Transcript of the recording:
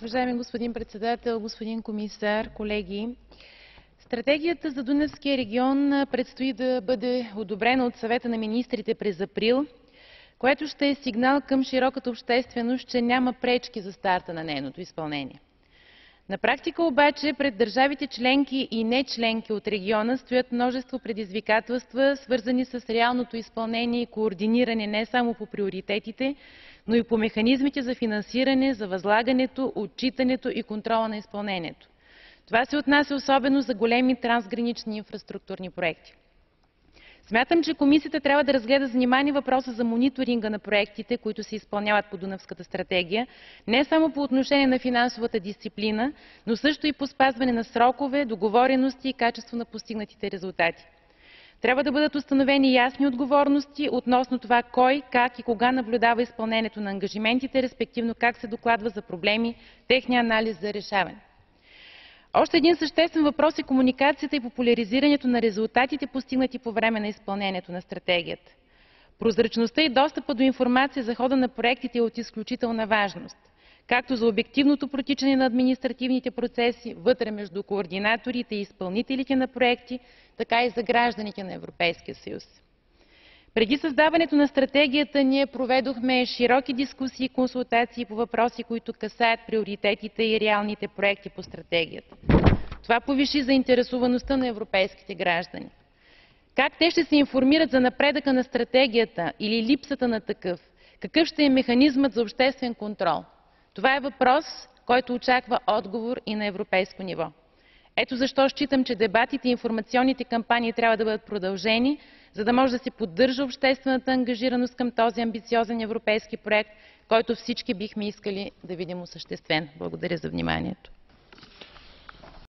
Уважаеми господин председател, господин комисар, колеги! Стратегията за Дунавския регион предстои да бъде одобрена от Съвета на министрите през април, което ще е сигнал към широката общественост, че няма пречки за старта на нейното изпълнение. На практика обаче пред държавите членки и не членки от региона стоят множество предизвикателства, свързани с реалното изпълнение и координиране не само по приоритетите, но и по механизмите за финансиране, за възлагането, отчитането и контрола на изпълнението. Това се отнася особено за големи трансгранични инфраструктурни проекти. Смятам, че Комисията трябва да разгледа с внимание въпроса за мониторинга на проектите, които се изпълняват по Дунавската стратегия, не само по отношение на финансовата дисциплина, но също и по спазване на срокове, договорености и качество на постигнатите резултати. Трябва да бъдат установени ясни отговорности относно това кой, как и кога наблюдава изпълнението на ангажиментите, респективно как се докладва за проблеми, техния анализ за решаване. Още един съществен въпрос е комуникацията и популяризирането на резултатите, постигнати по време на изпълнението на стратегията. Прозрачността и достъпа до информация за хода на проектите е от изключителна важност, както за обективното протичане на административните процеси вътре между координаторите и изпълнителите на проекти, така и за гражданите на Европейския съюз. Преди създаването на стратегията ние проведохме широки дискусии и консултации по въпроси, които касаят приоритетите и реалните проекти по стратегията. Това повиши заинтересоваността на европейските граждани. Как те ще се информират за напредъка на стратегията или липсата на такъв? Какъв ще е механизмът за обществен контрол? Това е въпрос, който очаква отговор и на европейско ниво. Ето защо считам, че дебатите и информационните кампании трябва да бъдат продължени, за да може да се поддържа обществената ангажираност към този амбициозен европейски проект, който всички бихме искали да видим осъществен. Благодаря за вниманието.